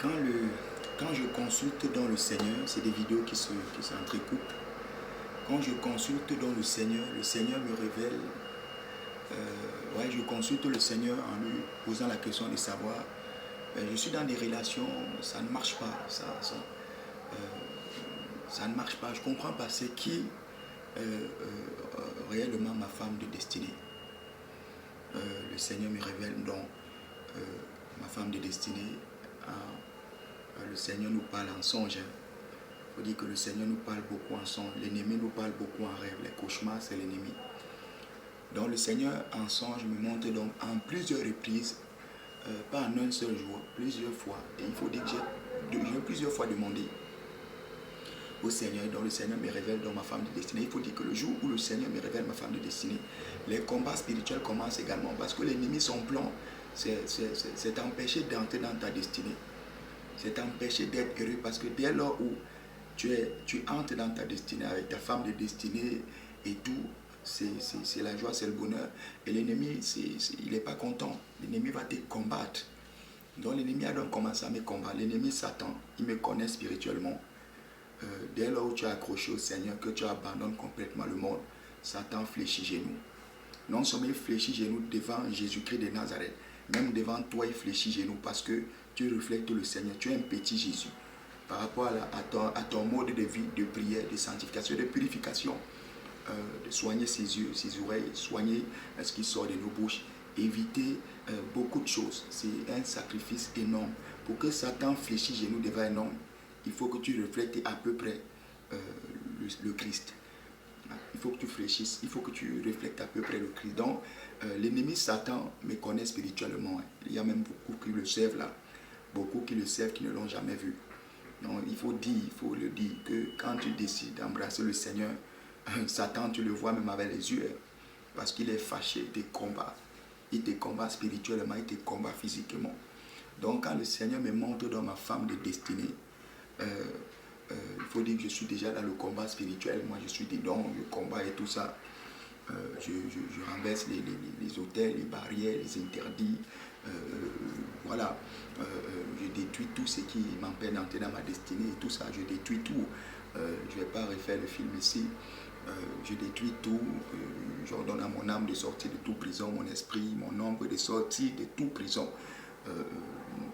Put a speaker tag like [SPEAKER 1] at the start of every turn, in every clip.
[SPEAKER 1] Quand, quand je consulte dans le Seigneur, c'est des vidéos qui s'entrecoupent. Quand je consulte dans le Seigneur me révèle. Ouais, je consulte le Seigneur en lui posant la question de savoir. Je suis dans des relations, ça ne marche pas. Ça ne marche pas. Je ne comprends pas. C'est qui réellement ma femme de destinée. Le Seigneur me révèle donc ma femme de destinée. Le Seigneur nous parle en songe. Il faut dire que le Seigneur nous parle beaucoup en songe. L'ennemi nous parle beaucoup en rêve. Les cauchemars, c'est l'ennemi. Donc le Seigneur en songe me montre donc en plusieurs reprises, pas en un seul jour, plusieurs fois. Et il faut dire que j'ai plusieurs fois demandé au Seigneur, donc le Seigneur me révèle dans ma femme de destinée. Il faut dire que le jour où le Seigneur me révèle ma femme de destinée, les combats spirituels commencent également. Parce que l'ennemi, son plan, c'est d'empêcher d'entrer dans ta destinée. C'est d'empêcher d'être heureux. Parce que dès lors où tu entres dans ta destinée avec ta femme de destinée et tout, c'est la joie, c'est le bonheur. Et l'ennemi, il n'est pas content. L'ennemi va te combattre. Donc l'ennemi a donc commencé à me combattre. L'ennemi Satan, il me connaît spirituellement. Dès lors où tu as accroché au Seigneur, que tu abandonnes complètement le monde, Satan fléchit genoux. Non seulement il fléchit genoux devant Jésus-Christ de Nazareth, même devant toi il fléchit genoux parce que tu reflètes le Seigneur. Tu es un petit Jésus. Par rapport à ton mode de vie, de prière, de sanctification, de purification, de soigner ses yeux, ses oreilles, soigner ce qui sort de nos bouches, éviter beaucoup de choses. C'est un sacrifice énorme. Pour que Satan fléchisse genoux devant un homme, il faut que tu reflètes à peu près le Christ. Il faut que tu fléchisses, il faut que tu reflètes à peu près le Christ. Donc, l'ennemi Satan me connaît spirituellement. Il y a même beaucoup qui le servent là. Beaucoup qui le servent, qui ne l'ont jamais vu. Donc, il faut le dire que quand tu décides d'embrasser le Seigneur, Satan, tu le vois même avec les yeux. Parce qu'il est fâché, il te combat. Il te combat spirituellement, il te combat physiquement. Donc, quand le Seigneur me montre dans ma femme de destinée, il faut dire que je suis déjà dans le combat spirituel. Moi, je suis dedans, je combat et tout ça. Je renverse les hôtels, les barrières, les interdits. Voilà. Je détruis tout ce qui m'empêche d'entrer dans ma destinée et tout ça. Je détruis tout. Je ne vais pas refaire le film ici. Je détruis tout. J'ordonne à mon âme de sortir de toute prison, mon esprit, mon ombre de sortir de toute prison.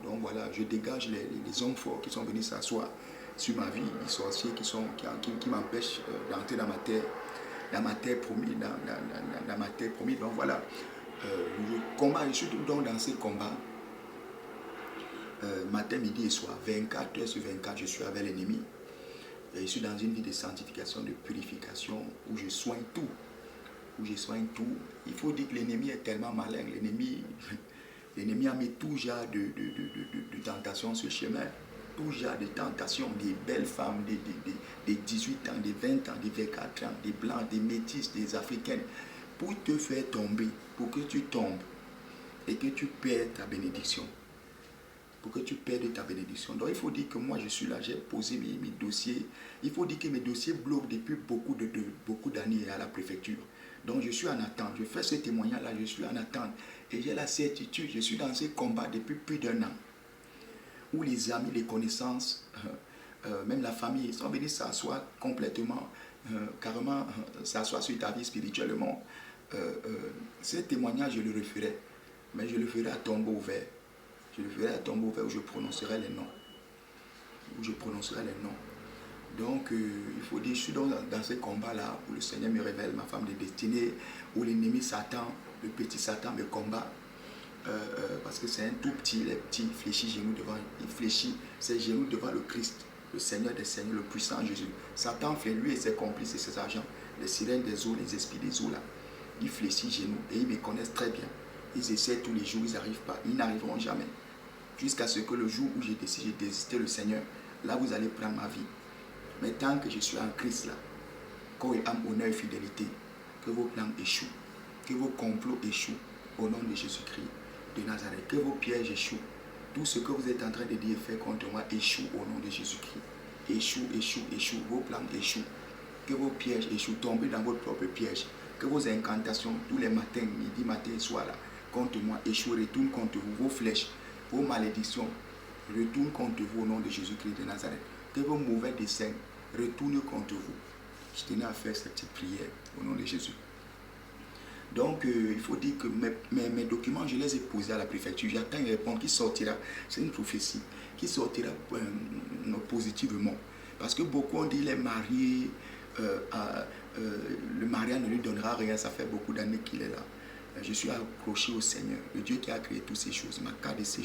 [SPEAKER 1] Donc voilà, je dégage les hommes forts qui sont venus s'asseoir sur ma vie, les sorciers qui m'empêchent d'entrer dans ma terre promise, dans ma terre promise. Donc voilà, je suis tout donc dans ces combats, matin, midi et soir, 24 heures sur 24, je suis avec l'ennemi. Je suis dans une vie de sanctification, de purification, où je soigne tout. Il faut dire que l'ennemi est tellement malin, l'ennemi a mis tout genre de tentations sur le chemin. Tout genre de tentations, des belles femmes, des 18 ans, des 20 ans, des 24 ans, des blancs, des métis, des africaines, pour te faire tomber, pour que tu tombes et que tu perdes ta bénédiction. Pour que tu perdes ta bénédiction. Donc il faut dire que moi je suis là, j'ai posé mes dossiers. Il faut dire que mes dossiers bloquent depuis beaucoup d'années à la préfecture. Donc je suis en attente. Je fais ce témoignage-là, je suis en attente. Et j'ai la certitude, je suis dans ce combat depuis plus d'1 an. Où les amis, les connaissances, même la famille, sont venus s'asseoir complètement, carrément s'asseoir sur ta vie spirituellement. Ce témoignage, je le referai. Mais je le ferai à tombeau ouvert. Je le ferai à tombeau ouvert où je prononcerai les noms. Donc, il faut dire, je suis dans ce combat-là où le Seigneur me révèle ma femme de destinée, où l'ennemi Satan, le petit Satan me combat. Parce que c'est un tout petit, les petits fléchit genoux devant, il fléchit ses genoux devant le Christ, le Seigneur des Seigneurs, le puissant Jésus. Satan fait lui et ses complices et ses agents, les sirènes des eaux, les esprits des eaux là. Ils fléchissent genoux et ils me connaissent très bien. Ils essaient tous les jours, ils n'arrivent pas, ils n'arriveront jamais. Jusqu'à ce que le jour où j'ai décidé de désister le Seigneur, là vous allez prendre ma vie. Mais tant que je suis en Christ là, corps et âme, honneur et fidélité, que vos plans échouent, que vos complots échouent au nom de Jésus-Christ de Nazareth, que vos pièges échouent. Tout ce que vous êtes en train de dire et faire contre moi échoue au nom de Jésus-Christ. Échoue, vos plans échouent. Que vos pièges échouent, tombez dans votre propre piège. Que vos incantations, tous les matins, midi, matin et soir, là, contre moi échouent, retournent contre vous, vos flèches, vos malédictions, retourne contre vous au nom de Jésus-Christ de Nazareth. Que vos mauvais desseins retournent contre vous. Je tenais à faire cette petite prière au nom de Jésus. Donc, il faut dire que mes documents, je les ai posés à la préfecture. J'attends une réponse qui sortira. C'est une prophétie qui sortira positivement. Parce que beaucoup ont dit les mariés, le mariage ne lui donnera rien. Ça fait beaucoup d'années qu'il est là. Je suis accroché au Seigneur, le Dieu qui a créé toutes ces choses. Ma carte de séjour